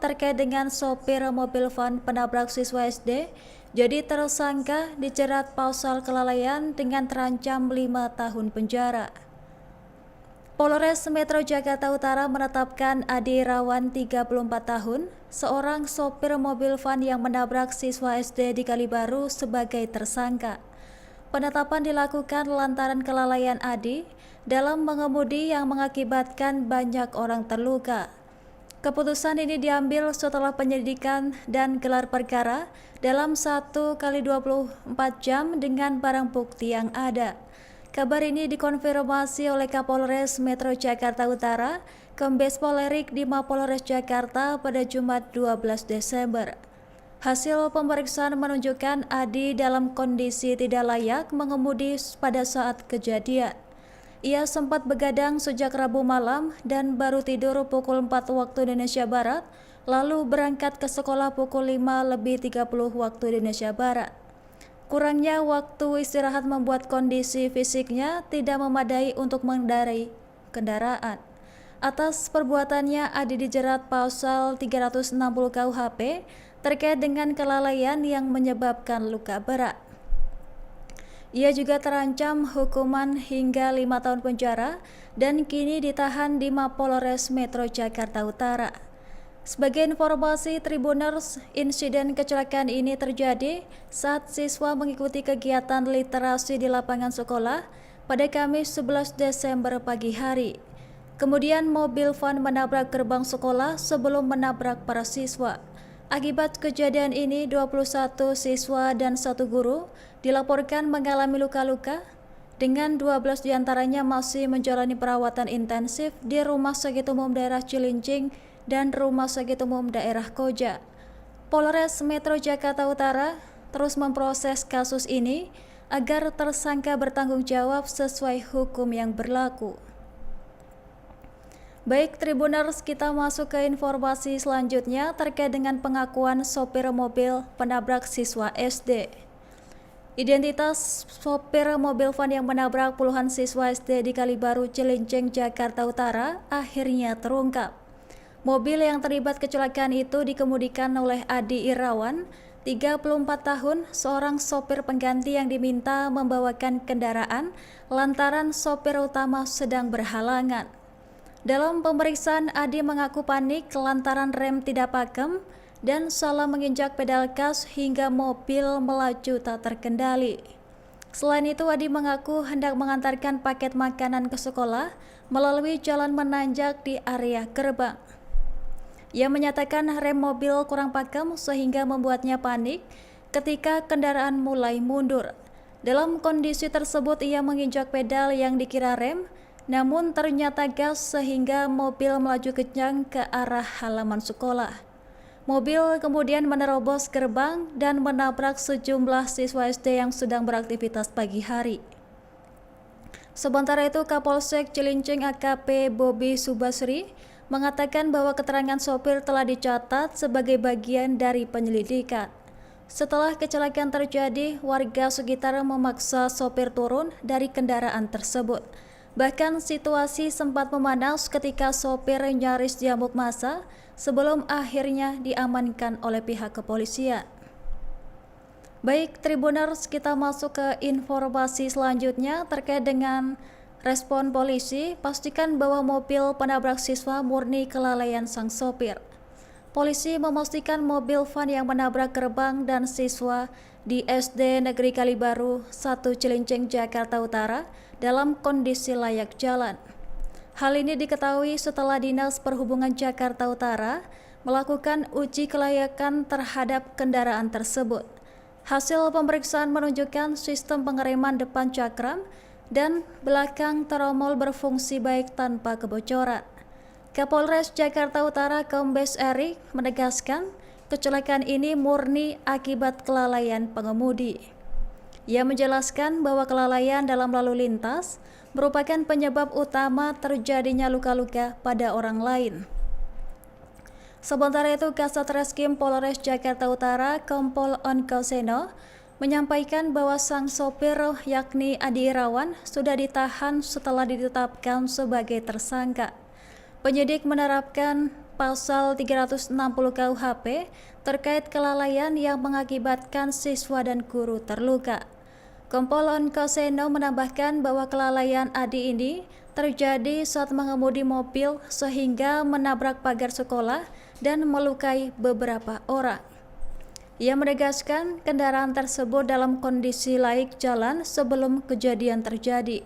terkait dengan sopir mobil van penabrak siswa SD jadi tersangka dijerat pasal kelalaian dengan terancam 5 tahun penjara. Polres Metro Jakarta Utara menetapkan Adi Irawan 34 tahun, seorang sopir mobil van yang menabrak siswa SD di Kalibaru sebagai tersangka. Penetapan dilakukan lantaran kelalaian Adi dalam mengemudi yang mengakibatkan banyak orang terluka. Keputusan ini diambil setelah penyelidikan dan gelar perkara dalam 1 kali 24 jam dengan barang bukti yang ada. Kabar ini dikonfirmasi oleh Kapolres Metro Jakarta Utara, Kombes Pol Erik di Mapolres Jakarta pada Jumat 12 Desember. Hasil pemeriksaan menunjukkan Adi dalam kondisi tidak layak mengemudi pada saat kejadian. Ia sempat begadang sejak Rabu malam dan baru tidur pukul 4 waktu Indonesia Barat, lalu berangkat ke sekolah pukul 5:30 waktu Indonesia Barat. Kurangnya waktu istirahat membuat kondisi fisiknya tidak memadai untuk mengendarai kendaraan. Atas perbuatannya, Adi dijerat pasal 360 KUHP terkait dengan kelalaian yang menyebabkan luka berat. Ia juga terancam hukuman hingga 5 tahun penjara dan kini ditahan di Mapolres Metro Jakarta Utara. Sebagai informasi Tribuners, insiden kecelakaan ini terjadi saat siswa mengikuti kegiatan literasi di lapangan sekolah pada Kamis 11 Desember pagi hari. Kemudian mobil van menabrak gerbang sekolah sebelum menabrak para siswa. Akibat kejadian ini, 21 siswa dan 1 guru dilaporkan mengalami luka-luka, dengan 12 diantaranya masih menjalani perawatan intensif di Rumah Sakit Umum Daerah Cilincing dan Rumah Sakit Umum Daerah Koja. Polres Metro Jakarta Utara terus memproses kasus ini agar tersangka bertanggung jawab sesuai hukum yang berlaku. Baik Tribuners, kita masuk ke informasi selanjutnya terkait dengan pengakuan sopir mobil penabrak siswa SD. Identitas sopir mobil van yang menabrak puluhan siswa SD di Kalibaru, Cilincing, Jakarta Utara akhirnya terungkap. Mobil yang terlibat kecelakaan itu dikemudikan oleh Adi Irawan, 34 tahun, seorang sopir pengganti yang diminta membawakan kendaraan lantaran sopir utama sedang berhalangan. Dalam pemeriksaan, Adi mengaku panik lantaran rem tidak pakem dan salah menginjak pedal gas hingga mobil melaju tak terkendali. Selain itu, Adi mengaku hendak mengantarkan paket makanan ke sekolah melalui jalan menanjak di area gerbang. Ia menyatakan rem mobil kurang pakem sehingga membuatnya panik ketika kendaraan mulai mundur. Dalam kondisi tersebut, ia menginjak pedal yang dikira rem, namun ternyata gas sehingga mobil melaju kencang ke arah halaman sekolah. Mobil kemudian menerobos gerbang dan menabrak sejumlah siswa SD yang sedang beraktivitas pagi hari. Sementara itu, Kapolsek Cilincing AKP Bobi Subasri mengatakan bahwa keterangan sopir telah dicatat sebagai bagian dari penyelidikan. Setelah kecelakaan terjadi, warga sekitar memaksa sopir turun dari kendaraan tersebut. Bahkan situasi sempat memanas ketika sopir nyaris diamuk massa sebelum akhirnya diamankan oleh pihak kepolisian. Baik Tribuners, kita masuk ke informasi selanjutnya terkait dengan respon polisi. Pastikan bahwa mobil penabrak siswa murni kelalaian sang sopir. Polisi memastikan mobil van yang menabrak gerbang dan siswa di SD Negeri Kalibaru 1 Cilincing, Jakarta Utara dalam kondisi layak jalan. Hal ini diketahui setelah Dinas Perhubungan Jakarta Utara melakukan uji kelayakan terhadap kendaraan tersebut. Hasil pemeriksaan menunjukkan sistem pengereman depan cakram dan belakang tromol berfungsi baik tanpa kebocoran. Kapolres Jakarta Utara Kombes Erik menegaskan kecelakaan ini murni akibat kelalaian pengemudi. Ia menjelaskan bahwa kelalaian dalam lalu lintas merupakan penyebab utama terjadinya luka-luka pada orang lain. Sementara itu, Kasat Reskrim Polres Jakarta Utara Kompol Onkoseno menyampaikan bahwa sang sopir yakni Adi Irawan sudah ditahan setelah ditetapkan sebagai tersangka. Penyidik menerapkan pasal 360 KUHP terkait kelalaian yang mengakibatkan siswa dan guru terluka. Kompol Onkoseno menambahkan bahwa kelalaian Adi ini terjadi saat mengemudi mobil sehingga menabrak pagar sekolah dan melukai beberapa orang. Ia menegaskan kendaraan tersebut dalam kondisi laik jalan sebelum kejadian terjadi.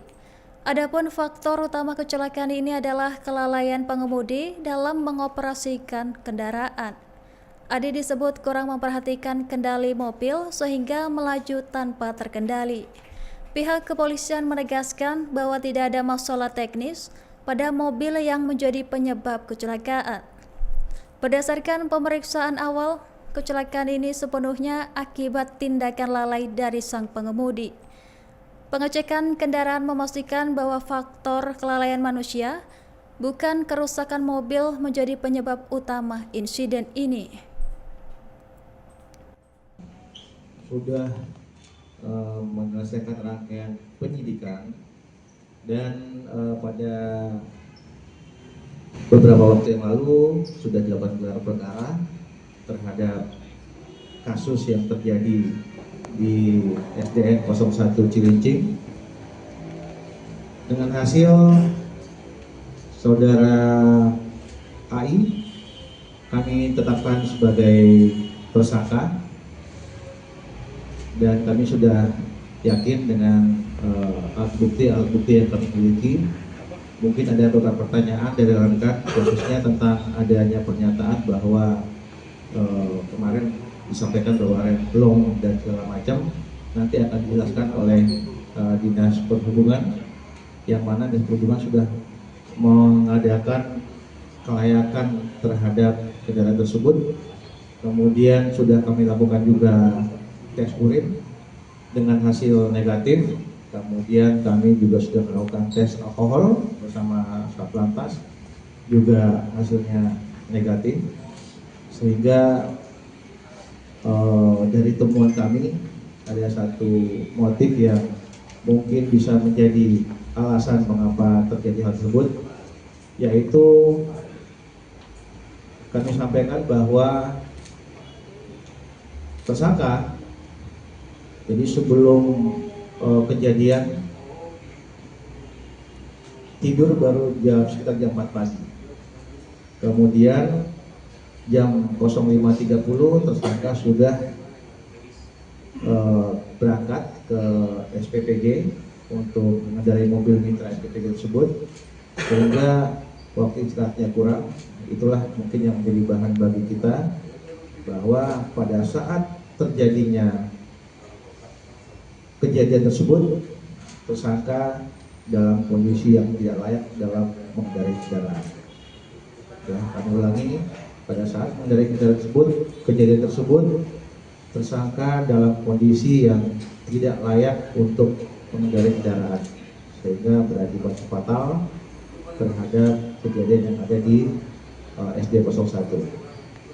Adapun faktor utama kecelakaan ini adalah kelalaian pengemudi dalam mengoperasikan kendaraan. Adi disebut kurang memperhatikan kendali mobil sehingga melaju tanpa terkendali. Pihak kepolisian menegaskan bahwa tidak ada masalah teknis pada mobil yang menjadi penyebab kecelakaan. Berdasarkan pemeriksaan awal, kecelakaan ini sepenuhnya akibat tindakan lalai dari sang pengemudi. Pengecekan kendaraan memastikan bahwa faktor kelalaian manusia, bukan kerusakan mobil, menjadi penyebab utama insiden ini. Sudah menyelesaikan rangkaian penyidikan dan pada beberapa waktu yang lalu sudah dilakukan gelar perkara terhadap kasus yang terjadi di SDN 01 Cilincing dengan hasil saudara AI kami tetapkan sebagai tersangka dan kami sudah yakin dengan alat bukti yang kami miliki. Mungkin ada beberapa pertanyaan dari rekan khususnya tentang adanya pernyataan bahwa kemarin disampaikan bahwa remblong dan segala macam, nanti akan dijelaskan oleh Dinas Perhubungan, yang mana Dinas Perhubungan sudah mengadakan kelayakan terhadap kendaraan tersebut. Kemudian sudah kami lakukan juga tes urin dengan hasil negatif. Kemudian kami juga sudah melakukan tes alkohol bersama Satlantas, juga hasilnya negatif. Sehingga dari temuan kami ada satu motif yang mungkin bisa menjadi alasan mengapa terjadi hal tersebut, yaitu kami sampaikan bahwa tersangka jadi sebelum kejadian tidur baru sekitar jam 4 pagi, kemudian jam 05.30 tersangka sudah berangkat ke SPPG untuk mengendarai mobil mitra SPPG tersebut, sehingga waktu istirahatnya kurang. Itulah mungkin yang menjadi bahan bagi kita bahwa pada saat terjadinya kejadian tersebut, tersangka dalam kondisi yang tidak layak dalam mengendarai kendaraan. Ya, kami ulangi, pada saat mengendarai kendaraan tersebut, kejadian tersebut, tersangka dalam kondisi yang tidak layak untuk mengendarai kendaraan, sehingga berakibat fatal terhadap kejadian yang ada di SD 01.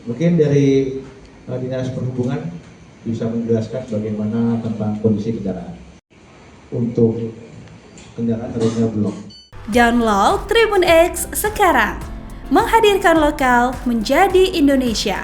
Mungkin dari Dinas Perhubungan bisa menjelaskan bagaimana tentang kondisi kendaraan. Untuk kendaraan harusnya belum. Download Tribun X sekarang, menghadirkan lokal menjadi Indonesia.